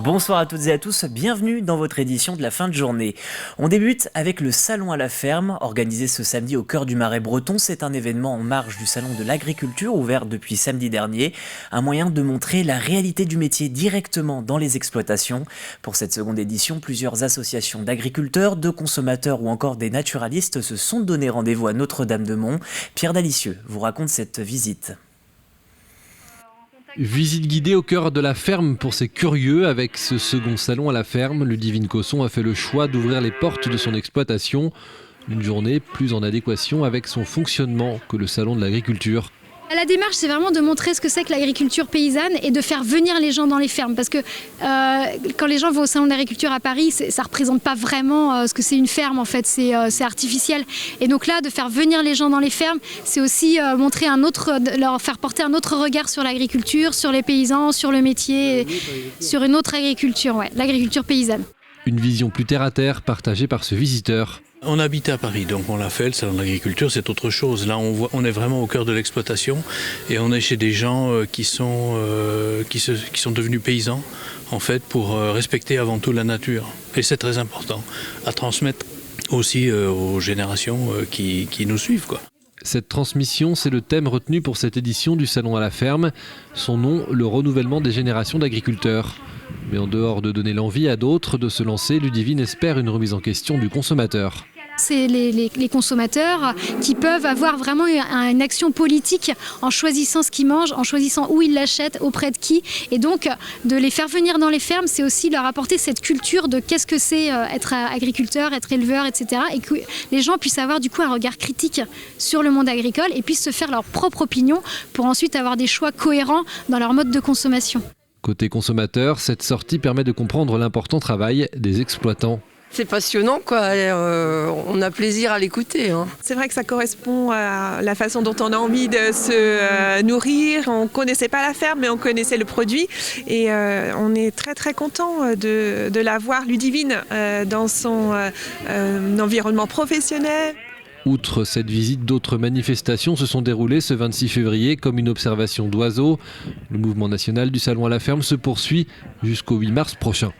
Bonsoir à toutes et à tous, bienvenue dans votre édition de la fin de journée. On débute avec le Salon à la ferme, organisé ce samedi au cœur du Marais breton. C'est un événement en marge du Salon de l'agriculture, ouvert depuis samedi dernier. Un moyen de montrer la réalité du métier directement dans les exploitations. Pour cette seconde édition, plusieurs associations d'agriculteurs, de consommateurs ou encore des naturalistes se sont donné rendez-vous à Notre-Dame-de-Mont. Pierre Dalicieux vous raconte cette visite. Visite guidée au cœur de la ferme pour ces curieux. Avec ce second salon à la ferme, Ludivine Cosson a fait le choix d'ouvrir les portes de son exploitation. Une journée plus en adéquation avec son fonctionnement que le salon de l'agriculture. La démarche, c'est vraiment de montrer ce que c'est que l'agriculture paysanne et de faire venir les gens dans les fermes. Parce que quand les gens vont au salon de l'agriculture à Paris, ça ne représente pas vraiment ce que c'est une ferme, en fait, c'est artificiel. Et donc là, de faire venir les gens dans les fermes, c'est aussi montrer leur faire porter un autre regard sur l'agriculture, sur les paysans, sur le métier, sur une autre agriculture, l'agriculture paysanne. Une vision plus terre à terre partagée par ce visiteur. On habite à Paris, donc on l'a fait, le salon de l'agriculture, c'est autre chose. Là, on est vraiment au cœur de l'exploitation et on est chez des gens qui sont devenus paysans, en fait, pour respecter avant tout la nature. Et c'est très important à transmettre aussi aux générations qui nous suivent, quoi. Cette transmission, c'est le thème retenu pour cette édition du Salon à la ferme. Son nom, le renouvellement des générations d'agriculteurs. Mais en dehors de donner l'envie à d'autres de se lancer, Ludivine espère une remise en question du consommateur. C'est les consommateurs qui peuvent avoir vraiment une action politique en choisissant ce qu'ils mangent, en choisissant où ils l'achètent, auprès de qui. Et donc, de les faire venir dans les fermes, c'est aussi leur apporter cette culture de qu'est-ce que c'est être agriculteur, être éleveur, etc. Et que les gens puissent avoir du coup un regard critique sur le monde agricole et puissent se faire leur propre opinion pour ensuite avoir des choix cohérents dans leur mode de consommation. Côté consommateur, cette sortie permet de comprendre l'important travail des exploitants. C'est passionnant, quoi. On a plaisir à l'écouter. C'est vrai que ça correspond à la façon dont on a envie de se nourrir. On ne connaissait pas la ferme, mais on connaissait le produit. Et on est très très content de la voir, Ludivine, dans son environnement professionnel. Outre cette visite, d'autres manifestations se sont déroulées ce 26 février, comme une observation d'oiseaux. Le mouvement national du Salon à la ferme se poursuit jusqu'au 8 mars prochain.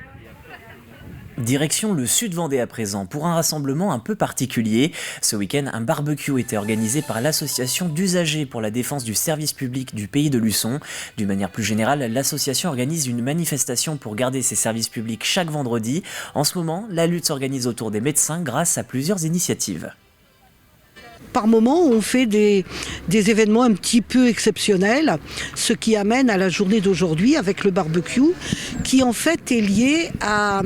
Direction le Sud-Vendée à présent, pour un rassemblement un peu particulier. Ce week-end, un barbecue était organisé par l'association d'usagers pour la défense du service public du pays de Luçon. D'une manière plus générale, l'association organise une manifestation pour garder ses services publics chaque vendredi. En ce moment, la lutte s'organise autour des médecins grâce à plusieurs initiatives. Par moment, on fait des événements un petit peu exceptionnels, ce qui amène à la journée d'aujourd'hui avec le barbecue, qui en fait est lié à...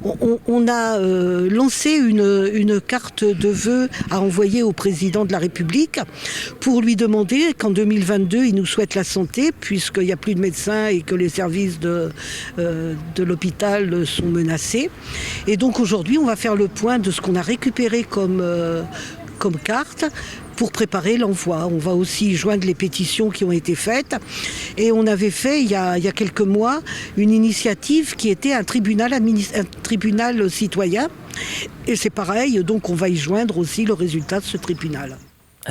On a lancé une carte de vœux à envoyer au président de la République pour lui demander qu'en 2022, il nous souhaite la santé, puisqu'il n'y a plus de médecins et que les services de l'hôpital sont menacés. Et donc aujourd'hui, on va faire le point de ce qu'on a récupéré comme carte pour préparer l'envoi. On va aussi joindre les pétitions qui ont été faites. Et on avait fait, il y a quelques mois, une initiative qui était un tribunal citoyen. Et c'est pareil, donc on va y joindre aussi le résultat de ce tribunal.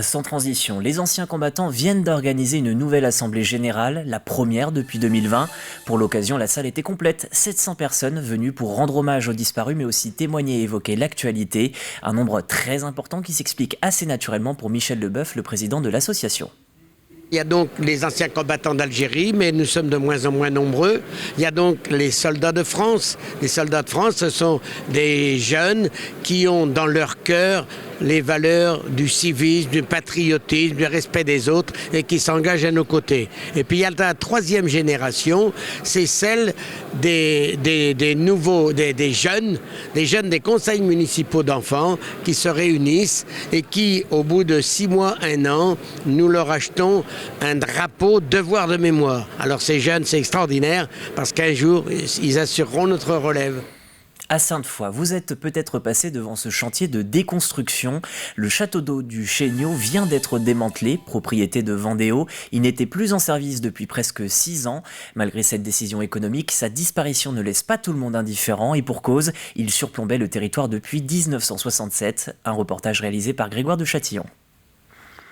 Sans transition, les anciens combattants viennent d'organiser une nouvelle assemblée générale, la première depuis 2020. Pour l'occasion, la salle était complète, 700 personnes venues pour rendre hommage aux disparus, mais aussi témoigner et évoquer l'actualité. Un nombre très important qui s'explique assez naturellement pour Michel Leboeuf, le président de l'association. Il y a donc les anciens combattants d'Algérie, mais nous sommes de moins en moins nombreux. Il y a donc les soldats de France. Les soldats de France, ce sont des jeunes qui ont dans leur cœur les valeurs du civisme, du patriotisme, du respect des autres et qui s'engagent à nos côtés. Et puis il y a la troisième génération, c'est celle des jeunes des conseils municipaux d'enfants qui se réunissent et qui, au bout de 6 mois, 1 an, nous leur achetons un drapeau devoir de mémoire. Alors ces jeunes, c'est extraordinaire parce qu'un jour, ils assureront notre relève. À Sainte-Foy, vous êtes peut-être passé devant ce chantier de déconstruction. Le château d'eau du Chéniau vient d'être démantelé, propriété de Vendéo. Il n'était plus en service depuis presque 6 ans. Malgré cette décision économique, sa disparition ne laisse pas tout le monde indifférent et pour cause, il surplombait le territoire depuis 1967. Un reportage réalisé par Grégoire de Châtillon.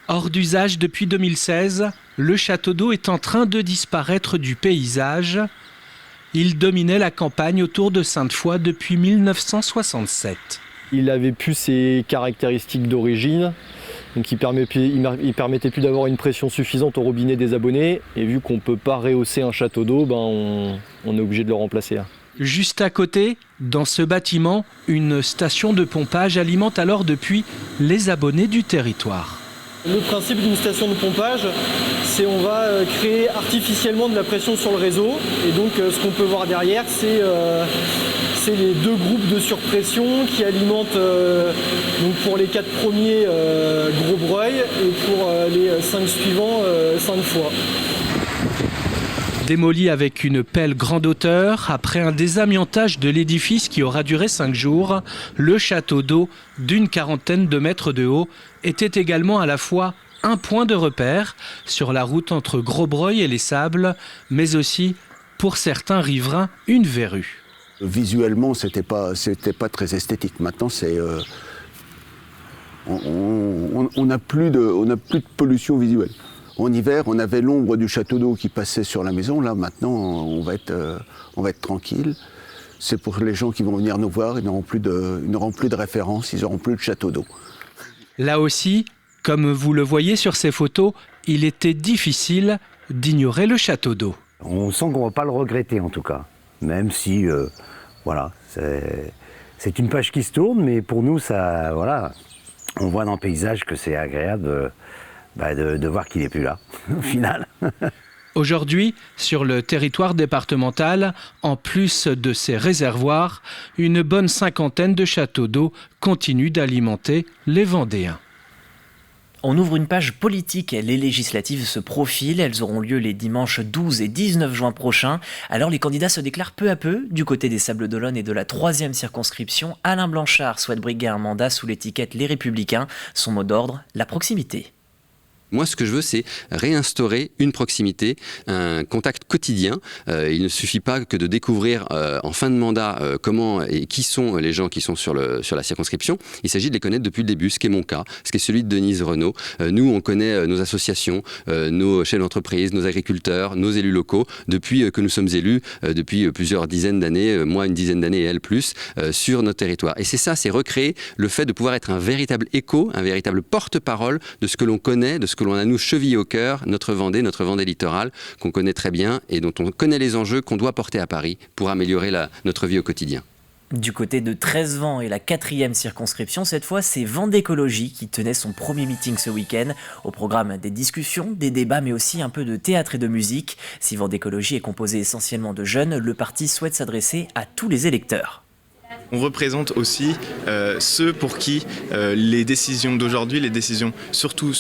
Hors d'usage depuis 2016, le château d'eau est en train de disparaître du paysage. Il dominait la campagne autour de Sainte-Foy depuis 1967. Il avait plus ses caractéristiques d'origine, donc il permettait plus d'avoir une pression suffisante au robinet des abonnés. Et vu qu'on ne peut pas rehausser un château d'eau, on est obligé de le remplacer. Juste à côté, dans ce bâtiment, une station de pompage alimente alors depuis les abonnés du territoire. Le principe d'une station de pompage, c'est on va créer artificiellement de la pression sur le réseau. Et donc ce qu'on peut voir derrière, c'est les 2 groupes de surpression qui alimentent donc pour les 4 premiers Grosbreuil et pour les 5 suivants Sainte-Foy. Démoli avec une pelle grande hauteur, après un désamiantage de l'édifice qui aura duré 5 jours, le château d'eau d'une 40aine de mètres de haut était également à la fois un point de repère sur la route entre Grosbreuil et les Sables, mais aussi, pour certains riverains, une verrue. Visuellement, c'était pas très esthétique. Maintenant, on n'a plus de pollution visuelle. En hiver, on avait l'ombre du château d'eau qui passait sur la maison. Là, maintenant, on va être tranquille. C'est pour les gens qui vont venir nous voir, ils n'auront plus de référence, ils n'auront plus de château d'eau. Là aussi, comme vous le voyez sur ces photos, il était difficile d'ignorer le château d'eau. On sent qu'on ne va pas le regretter en tout cas, même si, voilà, c'est une page qui se tourne, mais pour nous, ça, voilà, on voit dans le paysage que c'est agréable de voir qu'il n'est plus là, au final. Aujourd'hui, sur le territoire départemental, en plus de ces réservoirs, une bonne 50aine de châteaux d'eau continuent d'alimenter les Vendéens. On ouvre une page politique, les législatives se profilent, elles auront lieu les dimanches 12 et 19 juin prochains. Alors les candidats se déclarent peu à peu. Du côté des Sables-d'Olonne et de la 3e circonscription, Alain Blanchard souhaite briguer un mandat sous l'étiquette Les Républicains. Son mot d'ordre, la proximité. Moi, ce que je veux, c'est réinstaurer une proximité, un contact quotidien. Il ne suffit pas que de découvrir en fin de mandat comment et qui sont les gens qui sont sur la circonscription. Il s'agit de les connaître depuis le début, ce qui est mon cas, ce qui est celui de Denise Renaud. Nous, on connaît nos associations, nos chefs d'entreprise, nos agriculteurs, nos élus locaux, depuis que nous sommes élus, depuis plusieurs dizaines d'années, moi une dizaine d'années et elle plus, sur notre territoire. Et c'est ça, c'est recréer le fait de pouvoir être un véritable écho, un véritable porte-parole de ce que l'on connaît, de ce que l'on a nous chevillé au cœur, notre Vendée littorale, qu'on connaît très bien et dont on connaît les enjeux qu'on doit porter à Paris pour améliorer notre vie au quotidien. Du côté de Treize-Vents et la 4e circonscription, cette fois, c'est Vendécologie qui tenait son premier meeting ce week-end. Au programme, des discussions, des débats, mais aussi un peu de théâtre et de musique. Si Vendécologie est composé essentiellement de jeunes, le parti souhaite s'adresser à tous les électeurs. On représente aussi ceux pour qui les décisions d'aujourd'hui, les décisions surtout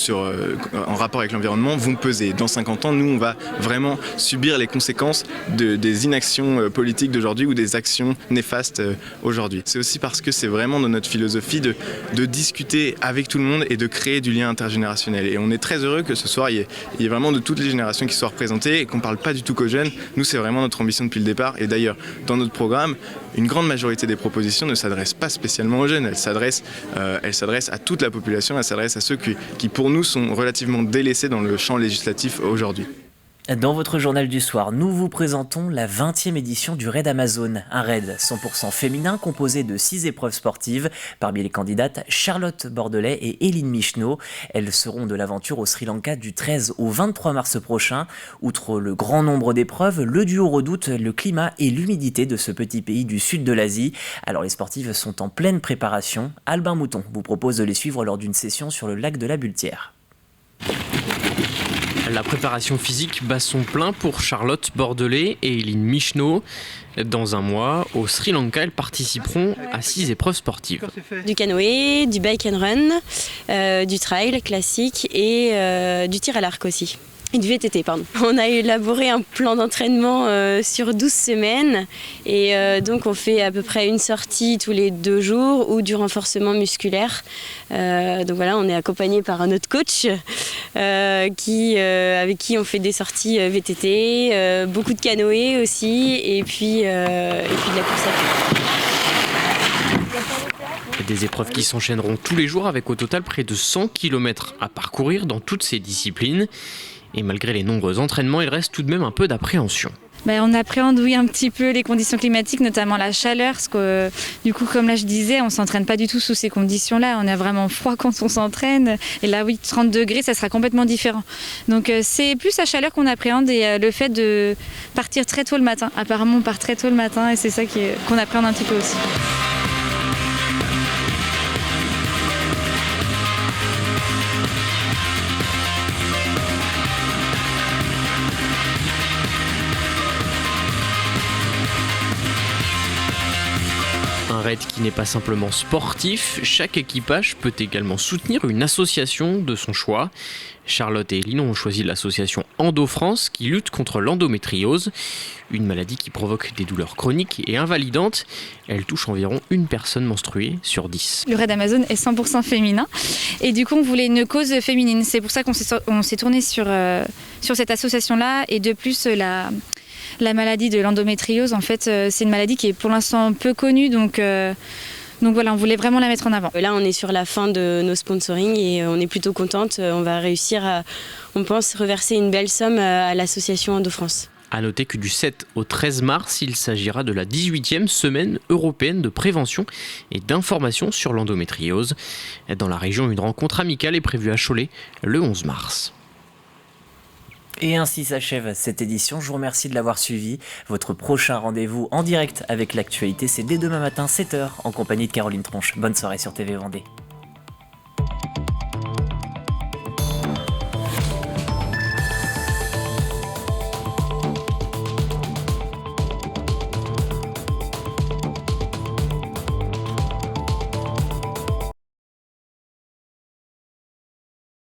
en rapport avec l'environnement vont peser. Dans 50 ans, nous, on va vraiment subir les conséquences des inactions politiques d'aujourd'hui ou des actions néfastes aujourd'hui. C'est aussi parce que c'est vraiment dans notre philosophie de discuter avec tout le monde et de créer du lien intergénérationnel. Et on est très heureux que ce soir, il y ait vraiment de toutes les générations qui soient représentées et qu'on ne parle pas du tout qu'aux jeunes. Nous, c'est vraiment notre ambition depuis le départ. Et d'ailleurs, dans notre programme, une grande majorité des propositions ne s'adressent pas spécialement aux jeunes, elles s'adressent à toute la population, elles s'adressent à ceux qui pour nous sont relativement délaissés dans le champ législatif aujourd'hui. Dans votre journal du soir, nous vous présentons la 20e édition du Raid Amazon, un raid 100% féminin composé de 6 épreuves sportives. Parmi les candidates, Charlotte Bordelais et Éline Michneau. Elles seront de l'aventure au Sri Lanka du 13 au 23 mars prochain. Outre le grand nombre d'épreuves, le duo redoute le climat et l'humidité de ce petit pays du sud de l'Asie. Alors les sportives sont en pleine préparation. Albin Mouton vous propose de les suivre lors d'une session sur le lac de la Bultière. La préparation physique bat son plein pour Charlotte Bordelais et Éline Michneau. Dans un mois, au Sri Lanka, elles participeront à 6 épreuves sportives. Du canoë, du bike and run, du trail classique et du tir à l'arc aussi. Et du VTT, pardon. On a élaboré un plan d'entraînement sur 12 semaines et donc on fait à peu près une sortie tous les 2 jours ou du renforcement musculaire. Donc voilà, on est accompagné par un autre coach avec qui on fait des sorties VTT, beaucoup de canoë aussi et puis de la course à pied. Des épreuves qui s'enchaîneront tous les jours avec au total près de 100 km à parcourir dans toutes ces disciplines. Et malgré les nombreux entraînements, il reste tout de même un peu d'appréhension. On appréhende, oui, un petit peu les conditions climatiques, notamment la chaleur, parce que du coup, comme là je disais, on s'entraîne pas du tout sous ces conditions-là. On a vraiment froid quand on s'entraîne. Et là, oui, 30 degrés, ça sera complètement différent. Donc c'est plus la chaleur qu'on appréhende et le fait de partir très tôt le matin. Apparemment, on part très tôt le matin et c'est ça qu'on appréhende un petit peu aussi. Un raid qui n'est pas simplement sportif, chaque équipage peut également soutenir une association de son choix. Charlotte et Eline ont choisi l'association Endo-France qui lutte contre l'endométriose, une maladie qui provoque des douleurs chroniques et invalidantes. Elle touche environ une personne menstruée sur 10. Le raid Amazon est 100% féminin et du coup on voulait une cause féminine. C'est pour ça qu'on s'est tourné sur cette association-là et de plus la maladie de l'endométriose, en fait, c'est une maladie qui est pour l'instant peu connue, donc voilà, on voulait vraiment la mettre en avant. Là, on est sur la fin de nos sponsoring et on est plutôt contente. On va réussir à, on pense, reverser une belle somme à l'association Endo-France. A noter que du 7 au 13 mars, il s'agira de la 18e semaine européenne de prévention et d'information sur l'endométriose. Dans la région, une rencontre amicale est prévue à Cholet le 11 mars. Et ainsi s'achève cette édition. Je vous remercie de l'avoir suivi. Votre prochain rendez-vous en direct avec l'actualité, c'est dès demain matin, 7h, en compagnie de Caroline Tronche. Bonne soirée sur TV Vendée.